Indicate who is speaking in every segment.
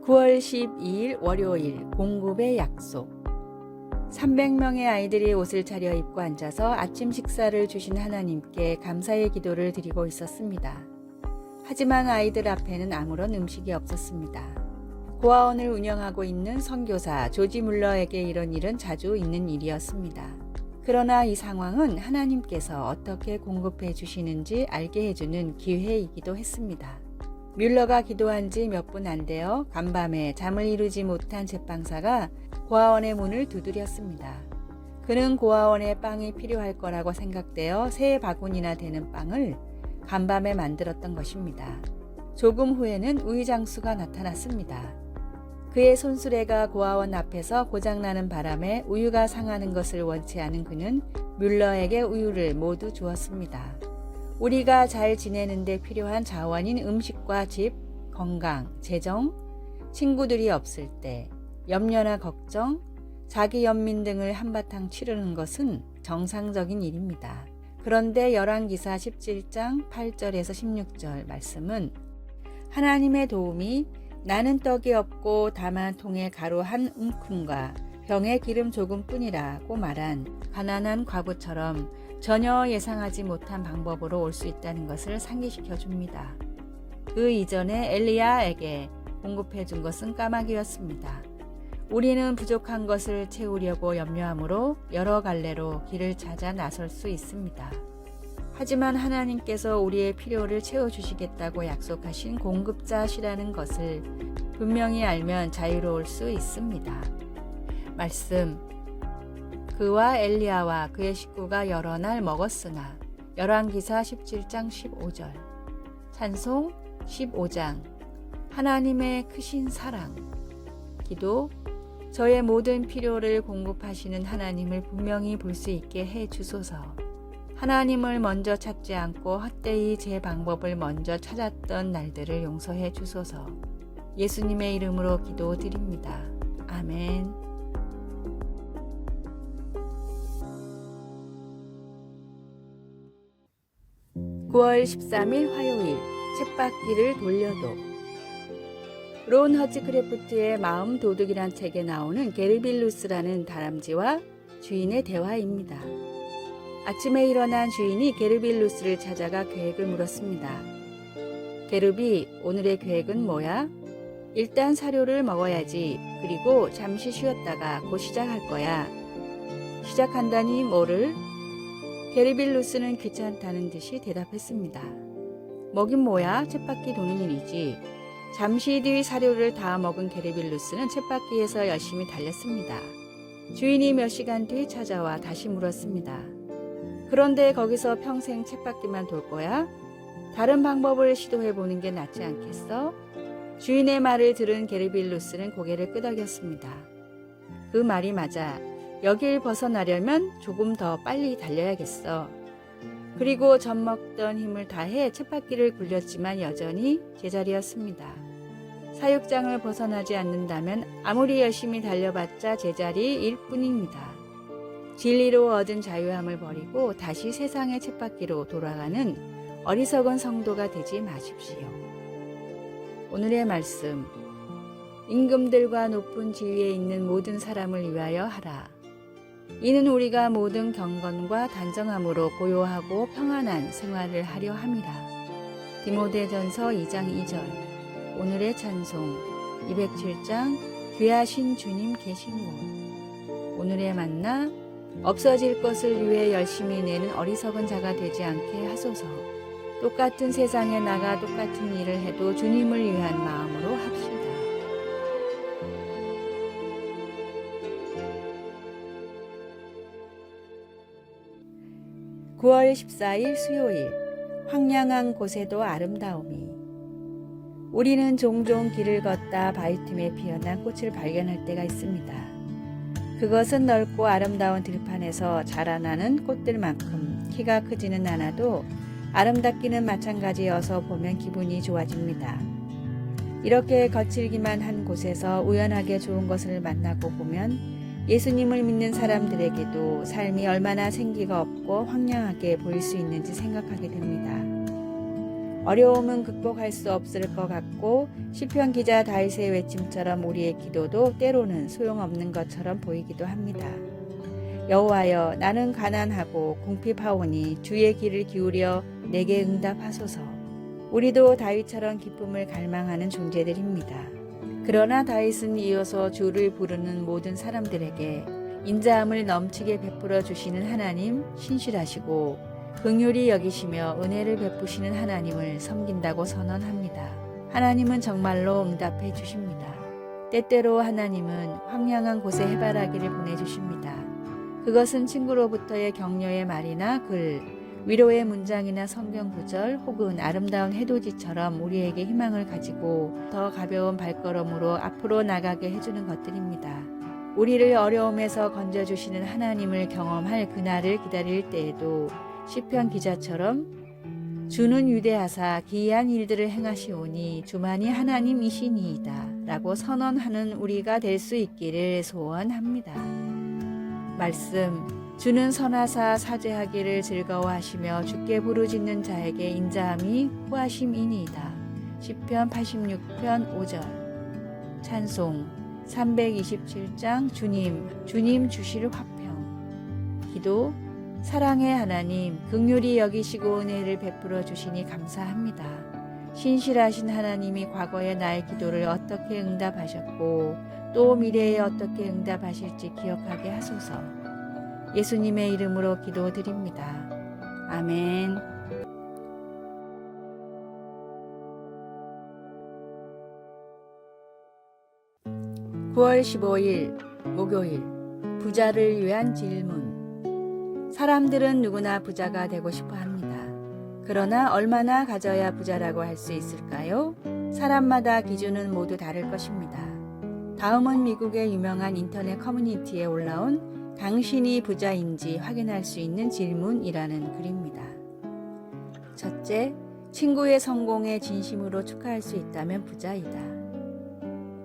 Speaker 1: 9월 12일 월요일 공급의 약속. 300명의 아이들이 옷을 차려입고 앉아서 아침 식사를 주신 하나님께 감사의 기도를 드리고 있었습니다. 하지만 아이들 앞에는 아무런 음식이 없었습니다. 고아원을 운영하고 있는 선교사 조지 물러에게 이런 일은 자주 있는 일이었습니다. 그러나 이 상황은 하나님께서 어떻게 공급해 주시는지 알게 해주는 기회이기도 했습니다. 뮬러가 기도한 지 몇 분 안 되어 간밤에 잠을 이루지 못한 제빵사가 고아원의 문을 두드렸습니다. 그는 고아원에 빵이 필요할 거라고 생각되어 3바구니나 되는 빵을 간밤에 만들었던 것입니다. 조금 후에는 우유장수가 나타났습니다. 그의 손수레가 고아원 앞에서 고장나는 바람에 우유가 상하는 것을 원치 않은 그는 뮬러에게 우유를 모두 주었습니다. 우리가 잘 지내는 데 필요한 자원인 음식과 집, 건강, 재정, 친구들이 없을 때, 염려나 걱정, 자기 연민 등을 한바탕 치르는 것은 정상적인 일입니다. 그런데 열왕기사 17장 8절에서 16절 말씀은 하나님의 도움이 나는 떡이 없고 다만 통에 가루 한 움큼과 병에 기름 조금뿐이라고 말한 가난한 과부처럼 전혀 예상하지 못한 방법으로 올 수 있다는 것을 상기시켜 줍니다. 그 이전에 엘리야에게 공급해 준 것은 까마귀였습니다. 우리는 부족한 것을 채우려고 염려하므로 여러 갈래로 길을 찾아 나설 수 있습니다. 하지만 하나님께서 우리의 필요를 채워주시겠다고 약속하신 공급자시라는 것을 분명히 알면 자유로울 수 있습니다. 말씀. 그와 엘리야와 그의 식구가 여러 날 먹었으나 열왕기사 17장 15절. 찬송 15장. 하나님의 크신 사랑. 기도. 저의 모든 필요를 공급하시는 하나님을 분명히 볼 수 있게 해 주소서. 하나님을 먼저 찾지 않고 헛되이 제 방법을 먼저 찾았던 날들을 용서해 주소서. 예수님의 이름으로 기도드립니다. 아멘. 9월 13일 화요일 쳇바퀴를 돌려도. 론 허치크래프트의 마음 도둑이란 책에 나오는 게르빌루스라는 다람쥐와 주인의 대화입니다. 아침에 일어난 주인이 게르빌루스를 찾아가 계획을 물었습니다. 게르비, 오늘의 계획은 뭐야? 일단 사료를 먹어야지. 그리고 잠시 쉬었다가 곧 시작할 거야. 시작한다니 뭐를? 게르빌루스는 귀찮다는 듯이 대답했습니다. 먹긴 뭐야? 쳇바퀴 도는 일이지. 잠시 뒤 사료를 다 먹은 게르빌루스는 쳇바퀴에서 열심히 달렸습니다. 주인이 몇 시간 뒤 찾아와 다시 물었습니다. 그런데 거기서 평생 쳇바퀴만 돌 거야? 다른 방법을 시도해보는 게 낫지 않겠어? 주인의 말을 들은 게르빌루스는 고개를 끄덕였습니다. 그 말이 맞아. 여길 벗어나려면 조금 더 빨리 달려야겠어. 그리고 젖먹던 힘을 다해 쳇바퀴를 굴렸지만 여전히 제자리였습니다. 사육장을 벗어나지 않는다면 아무리 열심히 달려봤자 제자리일 뿐입니다. 진리로 얻은 자유함을 버리고 다시 세상의 쳇바퀴로 돌아가는 어리석은 성도가 되지 마십시오. 오늘의 말씀. 임금들과 높은 지위에 있는 모든 사람을 위하여 하라. 이는 우리가 모든 경건과 단정함으로 고요하고 평안한 생활을 하려 함이라. 디모데전서 2장 2절. 오늘의 찬송 207장 귀하신 주님 계신 곳. 오늘의 만나. 없어질 것을 위해 열심히 내는 어리석은 자가 되지 않게 하소서. 똑같은 세상에 나가 똑같은 일을 해도 주님을 위한 마음으로 합시다. 9월 14일 수요일 황량한 곳에도 아름다움이. 우리는 종종 길을 걷다 바위 틈에 피어난 꽃을 발견할 때가 있습니다. 그것은 넓고 아름다운 들판에서 자라나는 꽃들만큼 키가 크지는 않아도 아름답기는 마찬가지여서 보면 기분이 좋아집니다. 이렇게 거칠기만 한 곳에서 우연하게 좋은 것을 만나고 보면 예수님을 믿는 사람들에게도 삶이 얼마나 생기가 없고 황량하게 보일 수 있는지 생각하게 됩니다. 어려움은 극복할 수 없을 것 같고 시편 기자 다윗의 외침처럼 우리의 기도도 때로는 소용없는 것처럼 보이기도 합니다. 여호와여, 나는 가난하고 궁핍하오니 주의 귀를 기울여 내게 응답하소서. 우리도 다윗처럼 기쁨을 갈망하는 존재들입니다. 그러나 다윗은 이어서 주를 부르는 모든 사람들에게 인자함을 넘치게 베풀어 주시는 하나님, 신실하시고 긍휼히 여기시며 은혜를 베푸시는 하나님을 섬긴다고 선언합니다. 하나님은 정말로 응답해 주십니다. 때때로 하나님은 황량한 곳에 해바라기를 보내주십니다. 그것은 친구로부터의 격려의 말이나 글, 위로의 문장이나 성경 구절 혹은 아름다운 해돋이처럼 우리에게 희망을 가지고 더 가벼운 발걸음으로 앞으로 나가게 해주는 것들입니다. 우리를 어려움에서 건져주시는 하나님을 경험할 그날을 기다릴 때에도 시편 기자처럼 주는 위대하사 기이한 일들을 행하시오니 주만이 하나님이시니이다 라고 선언하는 우리가 될 수 있기를 소원합니다. 말씀, 주는 선하사 사죄하기를 즐거워하시며 주께 부르짖는 자에게 인자함이 후하심이니이다. 시편 86편 5절. 찬송 327장 주님 주실 화평. 기도, 사랑의 하나님, 긍휼히 여기시고 은혜를 베풀어 주시니 감사합니다. 신실하신 하나님이 과거의 나의 기도를 어떻게 응답하셨고 또 미래에 어떻게 응답하실지 기억하게 하소서. 예수님의 이름으로 기도드립니다. 아멘. 9월 15일 목요일, 부자를 위한 질문. 사람들은 누구나 부자가 되고 싶어 합니다. 그러나 얼마나 가져야 부자라고 할 수 있을까요? 사람마다 기준은 모두 다를 것입니다. 다음은 미국의 유명한 인터넷 커뮤니티에 올라온 당신이 부자인지 확인할 수 있는 질문이라는 글입니다. 첫째, 친구의 성공에 진심으로 축하할 수 있다면 부자이다.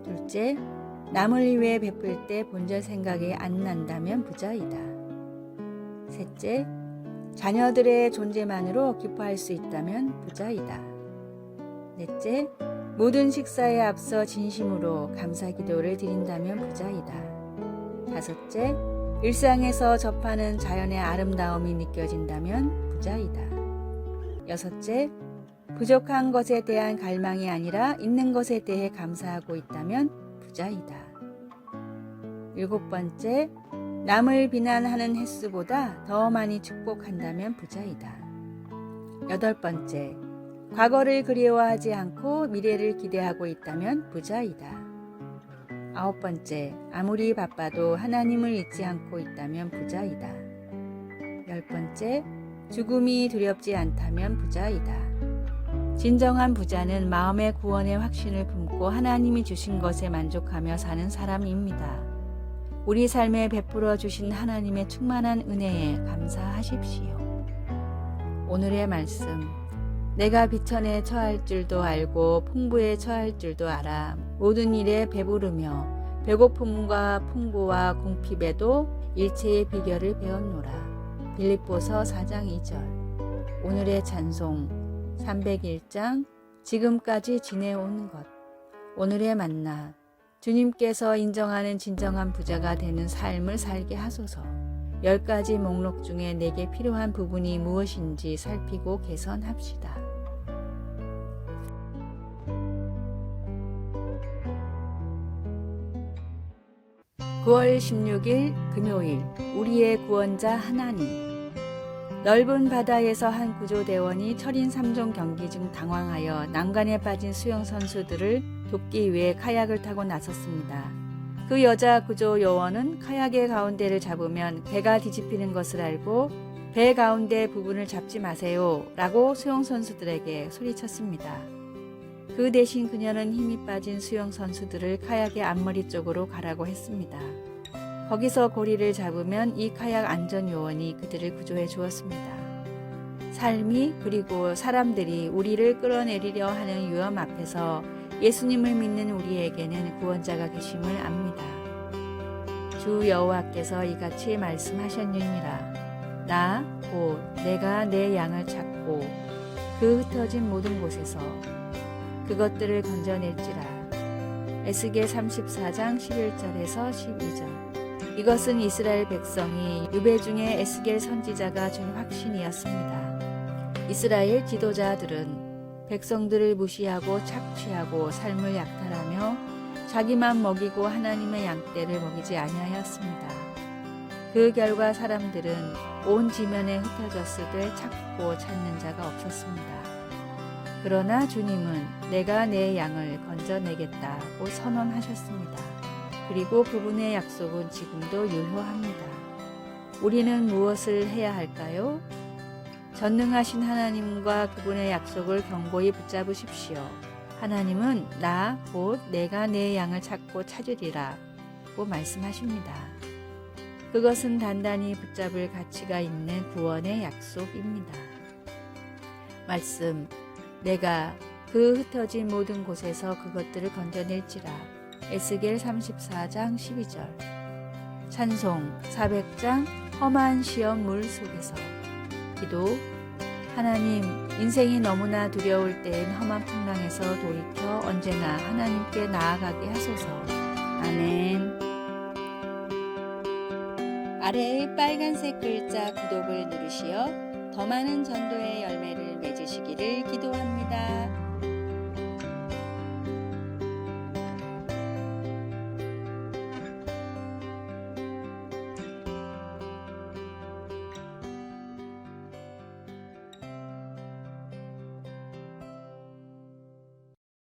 Speaker 1: 둘째, 남을 위해 베풀 때 본절 생각이 안 난다면 부자이다. 셋째, 자녀들의 존재만으로 기뻐할 수 있다면 부자이다. 넷째, 모든 식사에 앞서 진심으로 감사 기도를 드린다면 부자이다. 다섯째, 일상에서 접하는 자연의 아름다움이 느껴진다면 부자이다. 여섯째, 부족한 것에 대한 갈망이 아니라 있는 것에 대해 감사하고 있다면 부자이다. 일곱 번째, 남을 비난하는 횟수보다 더 많이 축복한다면 부자이다. 여덟 번째, 과거를 그리워하지 않고 미래를 기대하고 있다면 부자이다. 아홉 번째, 아무리 바빠도 하나님을 잊지 않고 있다면 부자이다. 열 번째, 죽음이 두렵지 않다면 부자이다. 진정한 부자는 마음의 구원의 확신을 품고 하나님이 주신 것에 만족하며 사는 사람입니다. 우리 삶에 베풀어 주신 하나님의 충만한 은혜에 감사하십시오. 오늘의 말씀. 내가 비천에 처할 줄도 알고 풍부에 처할 줄도 알아. 모든 일에 배부르며 배고픔과 풍부와 궁핍에도 일체의 비결을 배웠노라. 빌립보서 4장 2절. 오늘의 찬송 301장 지금까지 지내온 것. 오늘의 만나. 주님께서 인정하는 진정한 부자가 되는 삶을 살게 하소서. 10가지 목록 중에 내게 필요한 부분이 무엇인지 살피고 개선합시다. (9월 16일) 금요일, 우리의 구원자 하나님. 넓은 바다에서 한 구조대원이 철인 3종 경기 중 당황하여 난관에 빠진 수영 선수들을 돕기 위해 카약을 타고 나섰습니다. 그 여자 구조 요원은 카약의 가운데를 잡으면 배가 뒤집히는 것을 알고 배 가운데 부분을 잡지 마세요 라고 수영 선수들에게 소리쳤습니다. 그 대신 그녀는 힘이 빠진 수영 선수들을 카약의 앞머리 쪽으로 가라고 했습니다. 거기서 고리를 잡으면 이 카약 안전 요원이 그들을 구조해 주었습니다. 삶이 그리고 사람들이 우리를 끌어내리려 하는 위험 앞에서 예수님을 믿는 우리에게는 구원자가 계심을 압니다. 주 여호와께서 이같이 말씀하셨느니라. 나 곧 내가 내 양을 찾고 그 흩어진 모든 곳에서 그것들을 건져낼지라. 에스겔 34장 11절에서 12절. 이것은 이스라엘 백성이 유배 중에 에스겔 선지자가 준 확신이었습니다. 이스라엘 지도자들은 백성들을 무시하고 착취하고 삶을 약탈하며 자기만 먹이고 하나님의 양떼를 먹이지 아니하였습니다. 그 결과 사람들은 온 지면에 흩어졌으되 찾고 찾는 자가 없었습니다. 그러나 주님은 내가 내 양을 건져내겠다고 선언하셨습니다. 그리고 그분의 약속은 지금도 유효합니다. 우리는 무엇을 해야 할까요? 전능하신 하나님과 그분의 약속을 견고히 붙잡으십시오. 하나님은 나 곧 내가 내 양을 찾고 찾으리라 고 말씀하십니다. 그것은 단단히 붙잡을 가치가 있는 구원의 약속입니다. 말씀, 내가 그 흩어진 모든 곳에서 그것들을 건져낼지라. 에스겔 34장 12절. 찬송 400장 험한 시험 물 속에서. 기도, 하나님, 인생이 너무나 두려울 때엔 험한 풍랑에서 돌이켜 언제나 하나님께 나아가게 하소서. 아멘. 아래의 빨간색 글자 구독을 누르시어 더 많은 전도의 열매를 맺으시기를 기도합니다.